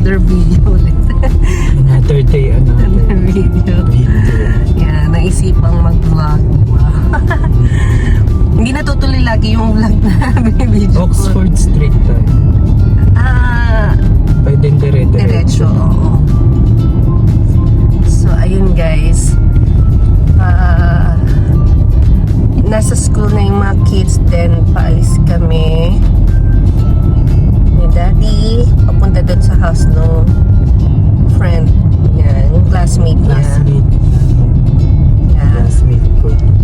another video ulit. Another day, Another video. Yeah, naisipang mag-vlog. Wow. Hindi natutuloy lagi yung vlog na video. Oxford Street tayo. Pwedeng Diretso, oo. So, ayun guys. Nasa school na yung mga kids, then paalis kami ni Daddy papunta dun sa house no friend niya, yung classmate niya.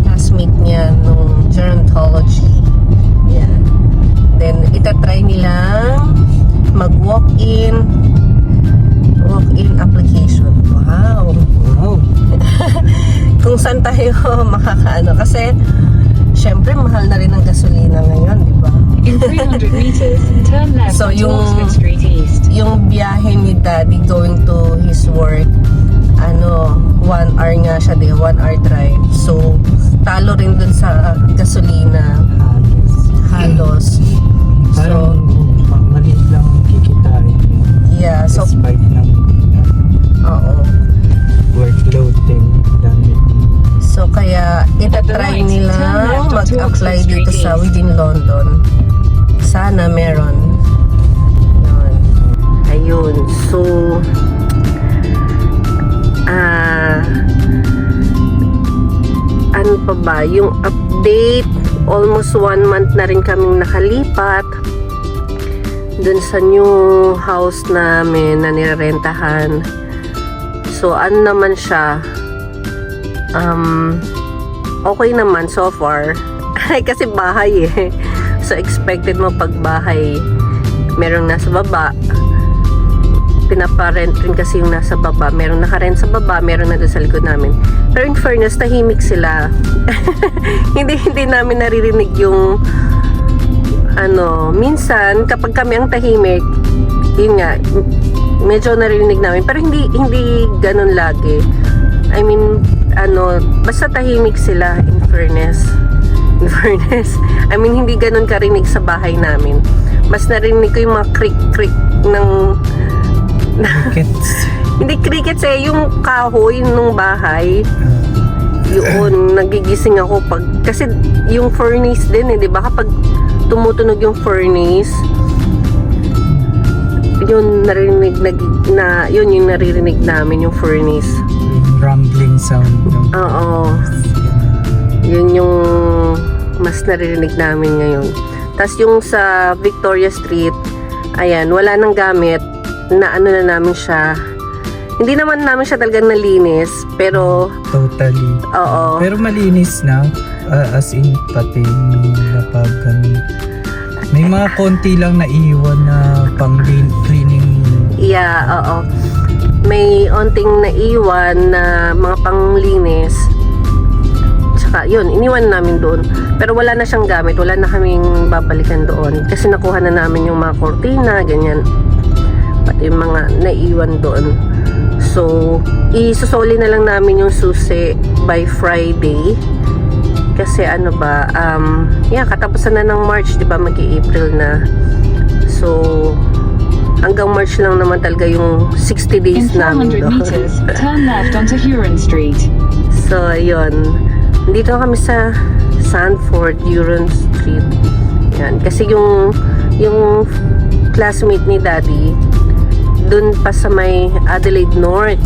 Classmate niya nung gerontology. Yeah. Then itatry nilang mag-walk-in application. Wow. Kung saan tayo makakaano kasi syempre mahal na rin ang gasolina ngayon, di ba? In 300 meters, turn left So, onto Oxford Street East. Yung biyahe ni Daddy going to his work, 1 hour nga siya, 1 hour drive. So, talo rin dun sa gasolina. Halos. Parang maliit lang kikitain. Yeah, so, despite ng oo. workload din. Dami. So, kaya itatry nilang mag-apply dito sa within London. Sana meron. Yun. Ayun. So, ano pa ba? Yung update, almost 1 month na rin kaming nakalipat dun sa new house namin na nirerentahan. So, ano naman siya? Okay naman so far. Kasi bahay eh. So, expected mo pag bahay, merong nasa baba. Pinaparent rin kasi yung nasa baba. Merong nakarent sa baba, meron na doon sa likod namin. Pero in fairness, tahimik sila. hindi namin naririnig yung minsan, kapag kami ang tahimik, yun nga, medyo naririnig namin. Pero hindi ganun lagi. I mean, basta tahimik sila, in fairness. I mean, hindi ganun karinig sa bahay namin. Mas narinig ko yung mga creak ng Crickets. hindi crickets eh, yung kahoy nung bahay. Yun, nagigising ako kasi yung furnace din eh, di ba? Kapag tumutunog yung furnace, yun yun yung naririnig namin, yung furnace. Rumbling sound. Oo. Yun yung mas naririnig namin ngayon. Tapos yung sa Victoria Street, ayan, wala nang gamit, na na namin siya. Hindi naman namin siya talagang nalinis, pero Totally. oo. Pero malinis na. As in, pati napag may mga konti lang na iwan na pang cleaning. Yeah, oo. May onting naiwan na mga panglinis. Tsaka, yun, iniwan namin doon. Pero wala na siyang gamit. Wala na kaming babalikan doon. Kasi nakuha na namin yung mga kortina, ganyan. Pati yung mga naiwan doon. So, isusoli na lang namin yung susi by Friday. Kasi katapusan na ng March, di ba? Mag-i-April na. So, hanggang March lang naman talaga yung 60 days namin doon. In 400 meters, turn left onto Huron Street. So, ayun. Dito kami sa Sandford, Huron Street. Yan. Kasi yung classmate ni Daddy, dun pa sa may Adelaide North.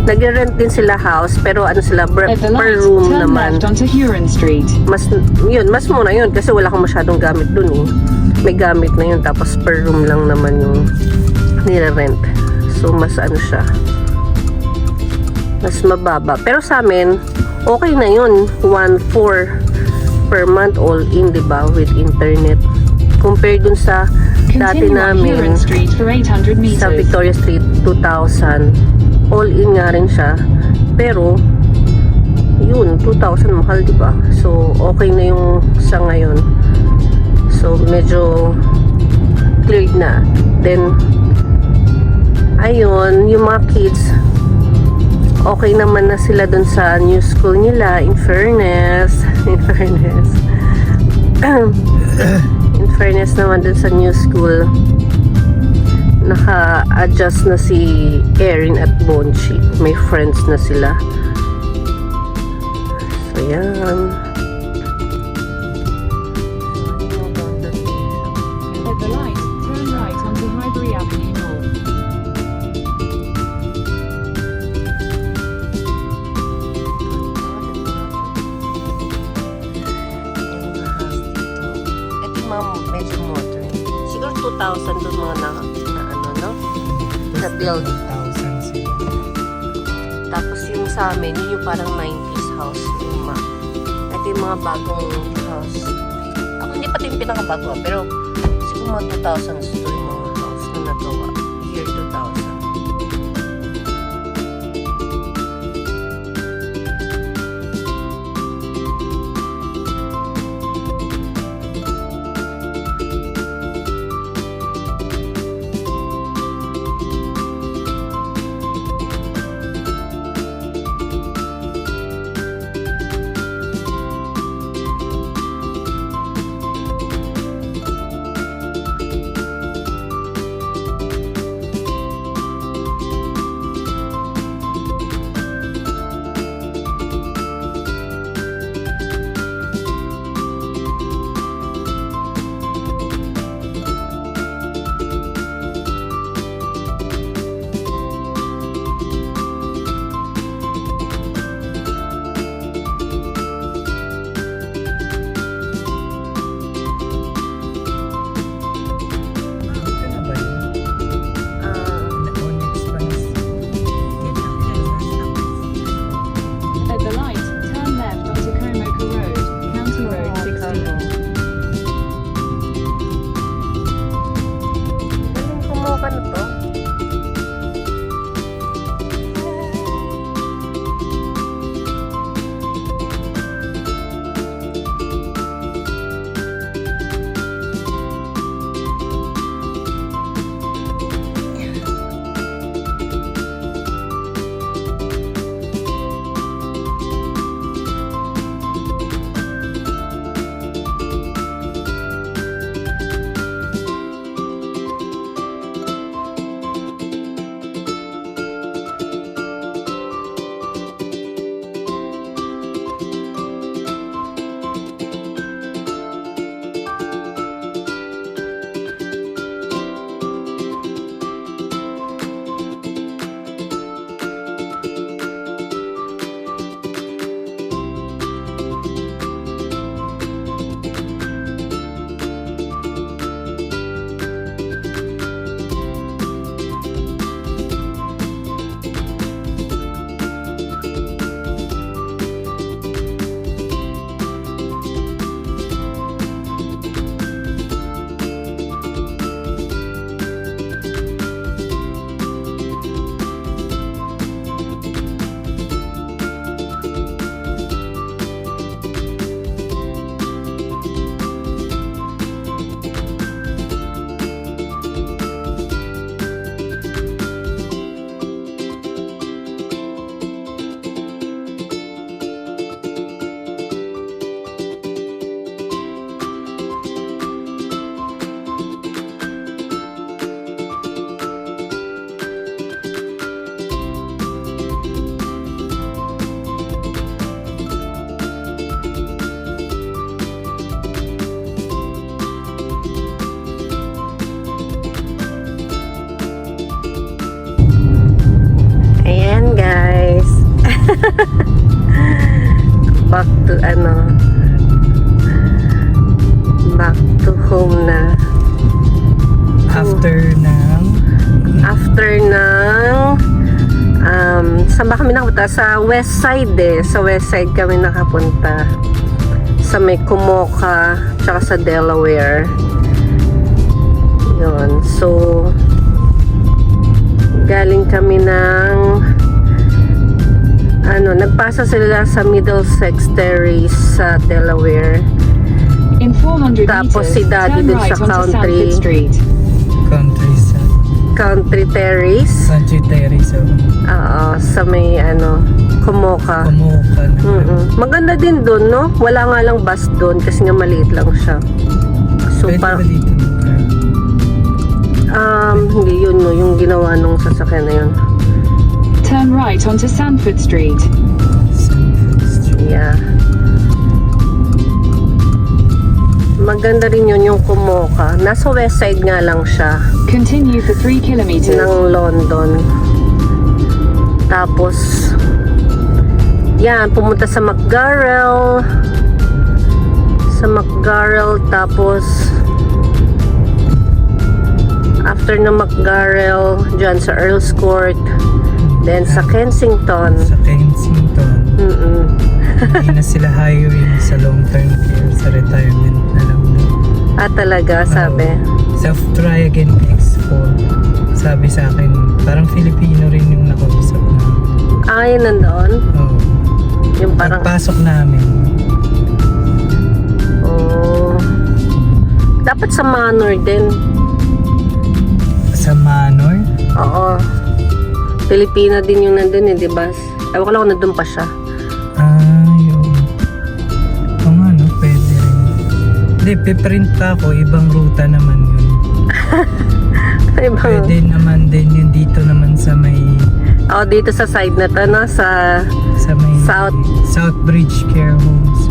Nagre-rent din sila house, pero sila per room turn naman. left onto Huron Street. Mas muna yun kasi wala kang masyadong gamit dun eh. May gamit na yun, tapos per room lang naman yung nire-rent. So, mas siya. Mas mababa. Pero sa amin, okay na yun. 1,400 per month all in, diba? With internet. Compare dun sa dati Continue on namin Huron Street for 800 meters. sa Victoria Street, 2,000. All in nga rin siya. Pero, yun, 2,000 mahal, diba? So, okay na yung sa ngayon. So, medyo cleared na. Then, ayun, yung mga kids, okay naman na sila dun sa new school nila, in fairness. In fairness naman dun sa new school naka-adjust na si Erin at Bonchi. May friends na sila. So, yan. At the light, turn right onto Highbury Avenue North. Ito yung mga medyo modern. Siguro 2,000 doon mga na ano, no? Na build. 1,000 sila. Tapos yung sa amin, yun yung parang 90s house. Luma. Ito yung mga bagong house. Ako hindi pa ito yung pinakabago, pero siguro mga 2,000s ito yung mga house na nagawa. Year 2000. Ito na ba yun? Onyx pa na At the light, turn left onto Komoka Road, County Road 16. Galing kumoka na to. Ayan guys. Back to back to home na. after ng saan ba kami nakapunta? Sa west side sa west side kami nakapunta, sa may Komoka tsaka sa Delaware. Yun, so galing kami ng nagpasa sila sa Middlesex Terrace sa Delaware. In 400 Tapos meters, si Daddy turn dun right sa onto country. Sanford Street. Country Terrace. Country Terrace. Oo, sa may Komoka. Komoka na. Maganda din doon, no? Wala nga lang bus doon kasi nga maliit lang siya. So, Pwede ba dito? hindi yun ginawa nung sasakyan na yun. Turn right onto Sanford Street. Sanford Street. Yeah. Maganda rin yun yung Kumoka. Nasa west side nga lang siya Continue for 3 kilometers. ng London. Tapos, yan, pumunta sa McGarrel. Tapos, after na McGarrel, dyan sa Earl's Court. Then sa Kensington. Sa Kensington. Mm-mm. Hindi na sila hiring sa long-term care, sa retirement na lang. Talaga, sabi. Self-try again Expo. Sabi sa akin, parang Filipino rin yung nakausap na. Yun nandoon. Oo. Yung parang, Pagpasok namin, dapat sa Manor din. sa Manor, Oo. Pilipino din yung nandun di ba? Ewan ko lang kung nandun pa siya. yun. Oo nga, no? Pwede rin. Hindi, piprint pa ako. Ibang ruta naman yun. Pwede naman din yun dito naman sa may... Dito sa side na to, no? Sa may South Bridge Care Homes.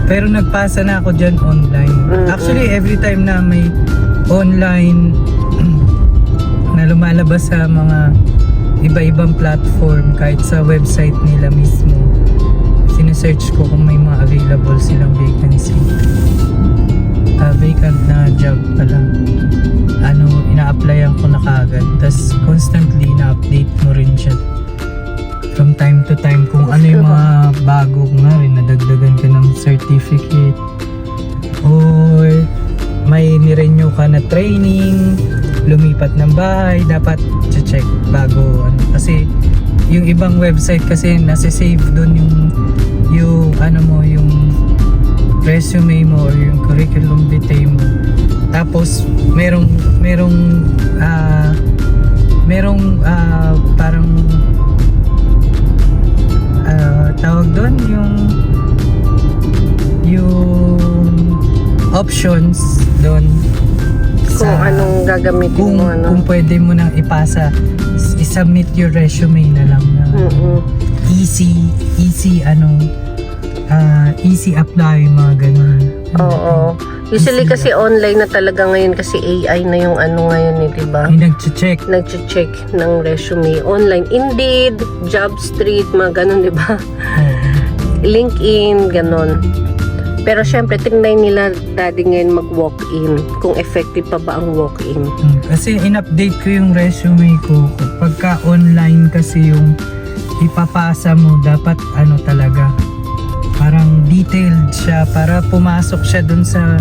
Pero nagpasa na ako dyan online. Actually, every time na may online na lumalabas sa mga iba-ibang platform, kahit sa website nila mismo, sinesearch ko kung may mga available silang vacancy. Vacant na job pala. Ina-applyan ko na kaagad. Tapos constantly na-update mo rin siya from time to time kung ano yung mga bago nga rin, nadagdagan ka ng certificate or may nirenew ka na training, lumipat ng bahay, dapat check bago kasi yung ibang website kasi nasa-save doon yung resume mo or yung curriculum vitae mo. Tapos merong parang tawag doon yung options doon kung anong gagamitin mo, ano. Kung pwede mo nang ipasa, i-submit your resume na lang na easy apply, mga ganun. Oo. Usually kasi online na talaga ngayon kasi AI na yung ngayon di ba? May nag-check ng resume online. Indeed, Jobstreet, mga ganun, di ba? LinkedIn, ganun. Pero syempre, tingnan nila daddy ngayon mag-walk-in. Kung effective pa ba ang walk-in. Kasi in-update ko yung resume ko. Pagka online kasi yung ipapasa mo, dapat talaga, parang detailed siya para pumasok siya dun sa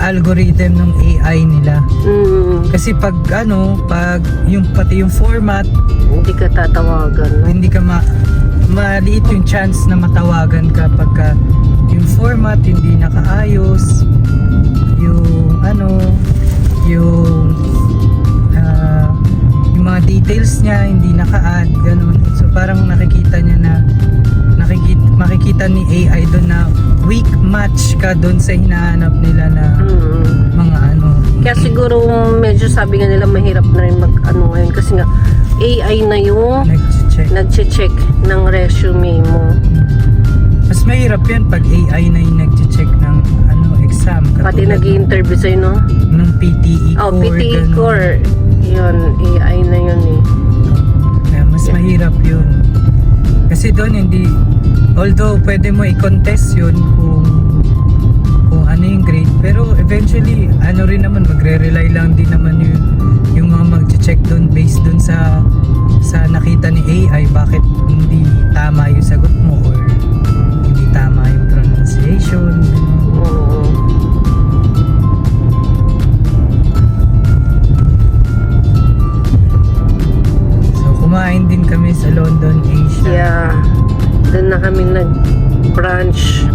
algorithm ng AI nila. Kasi pag pati yung format, hindi ka tatawagan. No? hindi ka maliit yung chance na matawagan ka pagka yung format hindi nakaayos, yung mga details niya hindi naka-add, ganun. So parang makikita ni AI doon na weak match ka doon sa hinahanap nila na mga Kaya siguro medyo sabi nga nila mahirap na rin ngayon kasi nga AI na yung nag-check ng resume mo. Mas mahirap yan pag AI na yung nag-check ng exam. Pati nag-i-interview sa'yo, no? Ng PTE core. PTE core. Yun, AI na yun eh. Kaya mas mahirap yun. Kasi doon although pwede mo i-contest yun kung ano yung grade, pero eventually rin naman, magre-rely lang din naman yung mga mag-check doon based doon sa nakita ni AI, bakit hindi tama yung sagot mo or hindi tama yung pronunciation. So kumain din kami sa London, Asia. Yeah. Doon na kami nag-branch.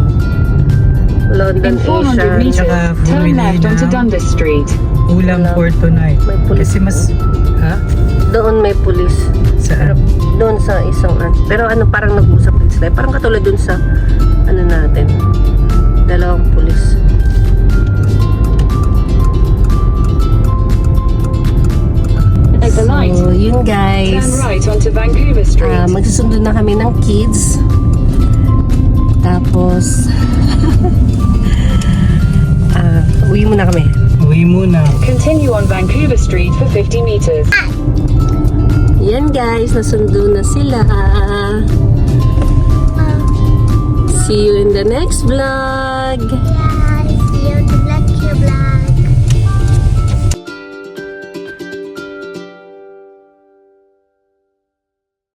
London, In 400 Asia. meters, Tsaka turn bumili left onto ng Dundas Street. ulam for tonight. May pulis. Kasi mas Doon may pulis. Pero saan? doon sa isang pero parang nag-usap din sila. Parang katulad doon sa natin. Dalawang pulis. Take the light right onto Vancouver Street. Magsusundo na kami ng kids. Tapos, uwi muna kami. Uwi muna. Continue on Vancouver Street for 50 meters. Yan guys, nasundo na sila. See you in the next vlog.